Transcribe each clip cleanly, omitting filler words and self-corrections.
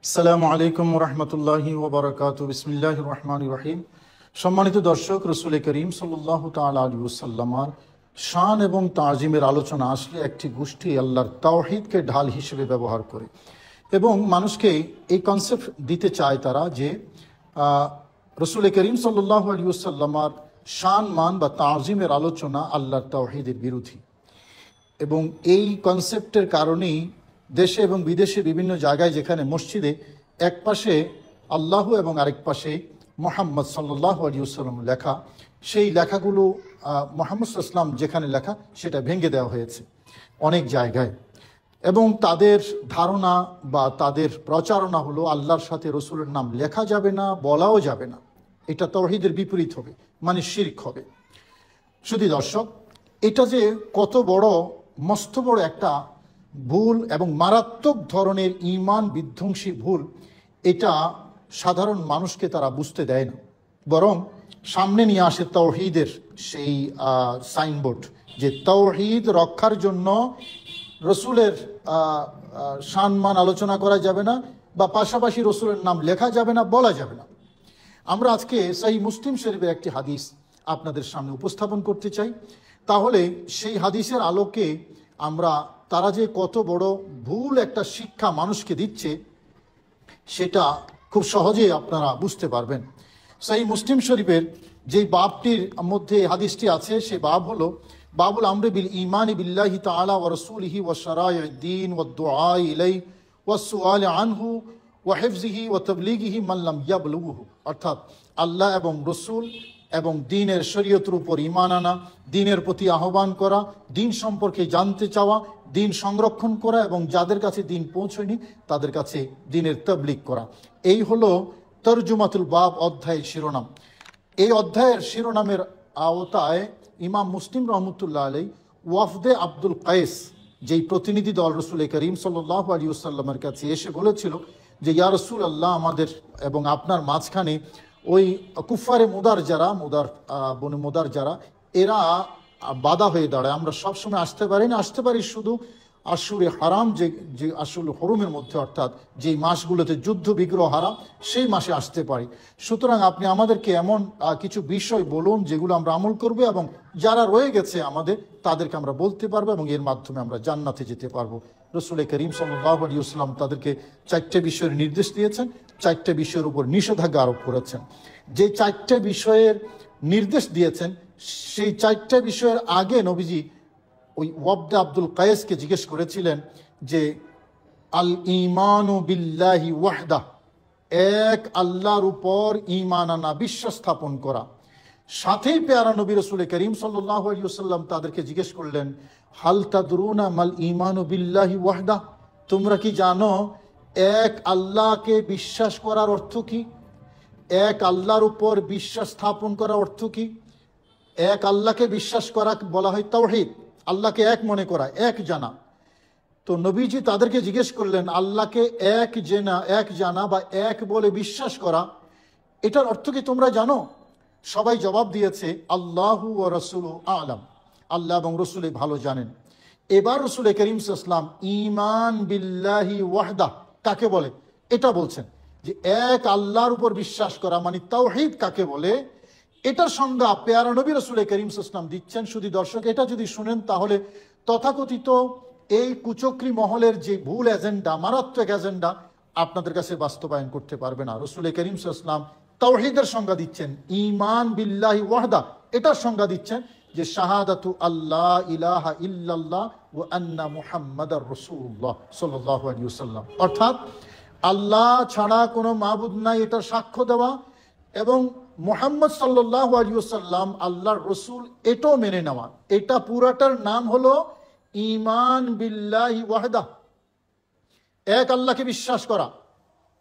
আসসালামু আলাইকুম রহমতুল্লাহি ওবরাকাতুহু বিসমিল্লাহির রহমানির রহিম। সম্মানিত দর্শক, রসুল করিম সাল্লাল্লাহু তাআলা আলাইহি ওয়াসাল্লামের শান এবং তাজিমের আলোচনা আসলে একটি গোষ্ঠী আল্লাহর তাওহীদকে ঢাল হিসেবে ব্যবহার করে এবং মানুষকে এই কনসেপ্ট দিতে চায় তারা যে রসুল করিম সাল্লাল্লাহু আলাইহি ওয়াসাল্লামের শান মান বা তাজিমের আলোচনা আল্লাহর তাওহীদের বিরোধী। এবং এই কনসেপ্টের কারণেই দেশে এবং বিদেশে বিভিন্ন জায়গায় যেখানে মসজিদে এক পাশে আল্লাহ এবং আরেক পাশে মুহাম্মদ সাল্লাল্লাহু আলাইহি ওয়াসাল্লাম লেখা, সেই লেখাগুলো মুহাম্মদ সাল্লাল্লাহু আলাইহি ওয়াসাল্লাম যেখানে লেখা সেটা ভেঙে দেওয়া হয়েছে অনেক জায়গায়। এবং তাদের ধারণা বা তাদের প্রচারণা হলো আল্লাহর সাথে রসুলের নাম লেখা যাবে না, বলাও যাবে না, এটা তাওহীদের বিপরীত হবে, মানে শিরক হবে। শুধু দর্শক, এটা যে কত বড় মস্ত বড় একটা ভুল এবং মারাত্মক ধরনের ঈমান বিধ্বংসী ভুল, এটা সাধারণ মানুষকে তারা বুঝতে দেয় না, বরং সামনে নিয়ে আসে তাওহীদের সেই সাইনবোর্ড যে তাওহীদ রক্ষার জন্য রসুলের সম্মান আলোচনা করা যাবে না বা পাশাপাশি রসুলের নাম লেখা যাবে না, বলা যাবে না। আমরা আজকে সহিহ মুসলিম শরীফের একটি হাদিস আপনাদের সামনে উপস্থাপন করতে চাই। তাহলে সেই হাদিসের আলোকে আমরা তারা যে কত বড় ভুল একটা শিক্ষা মানুষকে দিচ্ছে সেটা খুব সহজেই আপনারা বুঝতে পারবেন। সহিহ মুসলিম শরীফের যে বাবটির মধ্যে হাদিসটি আছে সে বাব হলো বাবুল আমরি বিল ঈমানি বিল্লাহি তাআলা ওয়া রাসূলিহি ওয়া শারাইউদ দ্বীন ওয়া দুআ ইলাইহি ওয়া সুআল আনহু ওয়া হিফজিহি ওয়া তাবলীগিহি মান লাম ইয়াবলুগহু, অর্থাৎ আল্লাহ এবং রসুল এবং দ্বীনের শরীয়তের উপর ঈমান আনা, দ্বীনের প্রতি আহ্বান করা, দ্বীন সম্পর্কে জানতে চাওয়া, দ্বীন সংরক্ষণ করা এবং যাদের কাছে দ্বীন পৌঁছয়নি তাদের কাছে দ্বীনের তাবলীগ করা। এই হলো তরজুমাতুল বাব অধ্যায়ের শিরোনাম। এই অধ্যায়ের শিরোনামের আওতায় ইমাম মুসলিম রহমতুল্লাহ আলাইহি ওয়াফদে আব্দুল কায়েস, যেই প্রতিনিধি দল রসুল করিম সাল্লাল্লাহু আলাইহি ওয়াসাল্লামের কাছে এসে বলেছিল যে ইয়া রাসূলুল্লাহ, আমাদের এবং আপনার মাঝখানে ওই কুফারে মুদার যারা বনে মুদার যারা, এরা বাধা হয়ে দাঁড়ায়, আমরা সবসময় আসতে পারি না, আসতে পারি শুধু আশুরে হারাম, যে আসল হরুমের মধ্যে, অর্থাৎ যেই মাসগুলোতে যুদ্ধ বিগ্রহ হারাম সেই মাসে আসতে পারি। সুতরাং আপনি আমাদেরকে এমন কিছু বিষয় বলুন যেগুলো আমরা আমল করবো এবং যারা রয়ে গেছে আমাদের তাদেরকে আমরা বলতে পারবো এবং এর মাধ্যমে আমরা জান্নাতে যেতে পারবো। রসুল করিম সাল্লাল্লাহু আলাইহি ওয়াসাল্লাম তাদেরকে 4টে বিষয়ের নির্দেশ দিয়েছেন, 4টে বিষয়ের উপর নিষেধাজ্ঞা আরোপ করেছেন। যে 4টে বিষয়ের নির্দেশ দিয়েছেন সেই 4টে বিষয়ের আগে নবীজি ওই ওয়াফদে আব্দুল কায়েসকে জিজ্ঞেস করেছিলেন যে আল ঈমানু বিল্লাহি ওয়াহদা, এক আল্লাহর উপর ঈমান আনা, বিশ্বাস স্থাপন করা। সাথেই পেয়ারা নবী রসুল করিম সাল্লাল্লাহু আলাইহি ওয়াসাল্লাম তাদেরকে জিজ্ঞেস করলেন হাল তাদরুনা মাল ঈমানু বিল্লাহি ওয়াহদা, তোমরা কি জানো এক আল্লাহকে বিশ্বাস করার অর্থ কি? এক আল্লাহর উপর বিশ্বাস স্থাপন করার অর্থ কি? এক আল্লাহকে বিশ্বাস করা বলা হয় তাওহীদ, আল্লাহকে এক মনে করা, এক জানা। তো নবীজি তাদেরকে জিজ্ঞেস করলেন আল্লাহকে এক জানা বা এক বলে বিশ্বাস করা, এটার অর্থ কি তোমরা জানো? সবাই জবাব দিয়েছে আল্লাহু ওয়া রাসূলুহু আ'লাম, আল্লাহ এবং রসুল ভালো জানেন। এবার রসুল করিম সাল্লাল্লাহু আলাইহি ওয়াসাল্লাম ঈমান বিল্লাহি ওয়াহদা কাকে বলে এটা বলছেন, যে এক আল্লাহর উপর বিশ্বাস করা মানে তাওহীদ কাকে বলে, এটার সংজ্ঞা পেয়ারা নবী রসুল করিম সাল্লাল্লাহু আলাইহি ওয়াসাল্লাম দিচ্ছেন। শুধু দর্শক, এটা যদি শুনেন তাহলে তথাকথিত এই কুচক্রী মহলের যে ভুল এজেন্ডা, মারাত্মক এজেন্ডা আপনাদের কাছে বাস্তবায়ন করতে পারবে না। রসুল করিম সাল্লাল্লাহু আলাইহি ওয়াসাল্লাম তাওহীদের সংজ্ঞা দিচ্ছেন, ঈমান বিল্লাহি ওয়াহদা এটার সংজ্ঞা দিচ্ছেন যে শাহাদাতু আল্লাহ ইলাহা ইল্লাল্লাহ ওয়া আন্না মুহাম্মাদার রাসূলুল্লাহ সাল্লাল্লাহু আলাইহি ওয়াসাল্লাম, অর্থাৎ আল্লাহ ছাড়া কোনো মাবুদ নাই এটা সাক্ষ্য দেওয়া এবং মুহাম্মদ সাল্লাল্লাহু আলাইহি ওয়াসাল্লাম আল্লাহর রসুল এটাও মেনে নেওয়া। এটা পুরাটার নাম হলো ঈমান বিল্লাহি ওয়াহদা, এক আল্লাহকে বিশ্বাস করা।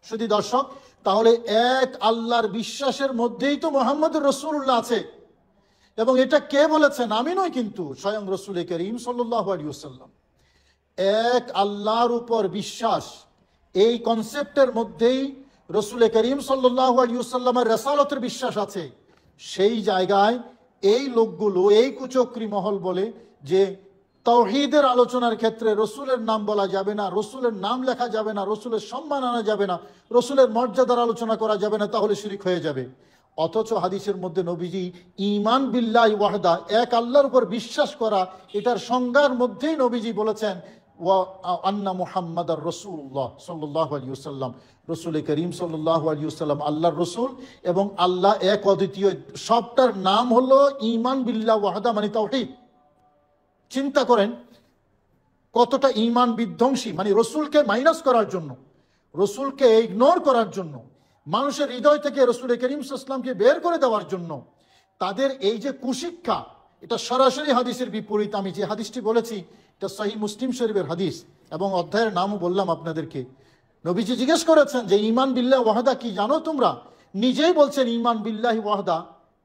শুধু দর্শক, তাহলে এক আল্লাহর বিশ্বাসের মধ্যেই তো মুহাম্মদুর রাসূলুল্লাহ আছে। এবং এটা কে বলেছেন? আমি নয়, কিন্তু স্বয়ং রসুল করিম সাল্লাল্লাহু আলাইহি ওয়াসাল্লাম। এক আল্লাহর উপর বিশ্বাস, এই কনসেপ্টের মধ্যেই রসুল করিম সাল্লাল্লাহু আলাইহি ওয়াসাল্লামের রিসালাতের বিশ্বাস আছে। সেই জায়গায় এই লোকগুলো, এই কুচক্রী মহল বলে যে তাওহীদের আলোচনার ক্ষেত্রে রসুলের নাম বলা যাবে না, রসুলের নাম লেখা যাবে না, রসুলের সম্মান আনা যাবে না, রসুলের মর্যাদার আলোচনা করা যাবে না, তাহলে শিরক হয়ে যাবে। অথচ হাদিসের মধ্যে নবীজি ঈমান বিল্লাহি ওয়াহদা, এক আল্লাহর উপর বিশ্বাস করা, এটার সংজ্ঞার মধ্যেই নবীজি বলেছেন ওয়া আন্না মুহাম্মাদার রাসূলুল্লাহ সাল্লাল্লাহু আলাইহি ওয়াসাল্লাম, রাসূল করিম সাল্লাল্লাহু আলাইহি ওয়াসাল্লাম আল্লাহর রাসূল এবং আল্লাহ এক অদ্বিতীয়। সবটার নাম হলো ঈমান বিল্লাহি ওয়াহদা, মানে তাওহীদ। চিন্তা করেন কতটা ঈমান বিধ্বংসী, মানে রসুলকে মাইনাস করার জন্য, রসুলকে ইগনোর করার জন্য, মানুষের হৃদয় থেকে রসুল করিম সাল্লাল্লাহু আলাইহি ওয়াসাল্লামকে বের করে দেওয়ার জন্য তাদের এই যে কুশিক্ষা, এটা সরাসরি হাদিসের বিপরীত। আমি যে হাদিসটি বলেছি এটা সহিহ মুসলিম শরীফের হাদিস এবং অধ্যায়ের নামও বললাম আপনাদেরকে। নবীজি জিজ্ঞেস করেছেন যে ঈমান বিল্লাহি ওয়াহদা কি জানো তোমরা? নিজেই বলছেন ঈমান বিল্লাহি ওয়াহদা,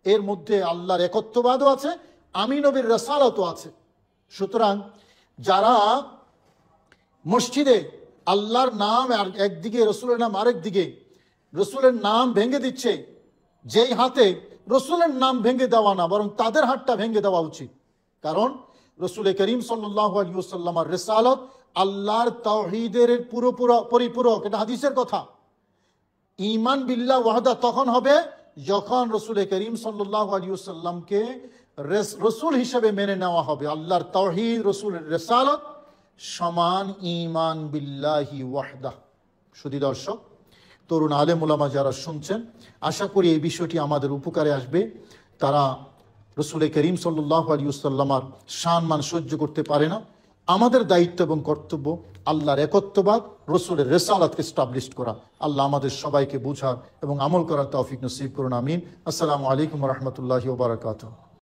এর মধ্যে আল্লাহর একত্ববাদও আছে, আমি নবীর রাসালাতও আছে। সুতরাং যারা মসজিদে আল্লাহর নাম একদিকে, রসুলের নাম আরেক দিকে, রসুলের নাম ভেঙে দিচ্ছে, যেই হাতে রসুলের নাম ভেঙে দেওয়া না, বরং তাদের হাতটা ভেঙে দেওয়া উচিত। কারণ রসুল করিম সাল্লাল্লাহু আলাইহি ওয়াসাল্লামের রিসালাত আল্লাহর তাওহীদের পরিপূরক, এটা হাদিসের কথা। ঈমান বিল্লাহি ওয়াহদা তখন হবে যখন রসুল করিম সাল্লাল্লাহু আলাইহি ওয়াসাল্লামকে রসুল হিসেবে মেনে নেওয়া হবে। আল্লাহর তাওহীদ, রসুলের রিসালাত সমান ঈমান বিল্লাহি ওয়াহদা। শুধু দর্শক, তরুণ আলেম ওলামা যারা শুনছেন, আশা করি এই বিষয়টি আমাদের উপকারে আসবে। তারা রসুল করিম সাল্লাল্লাহু আলাইহি ওয়াসাল্লামের সম্মান সহ্য করতে পারে না। আমাদের দায়িত্ব এবং কর্তব্য আল্লাহর একত্ববাদ, রসুলের রিসালাতকে এস্টাবলিশ করা। আল্লাহ আমাদের সবাইকে বুঝার এবং আমল করার তৌফিক নসিব করুন, আমিন। আসসালামু আলাইকুম ওয়া রাহমাতুল্লাহি ওয়া বারাকাতুহু।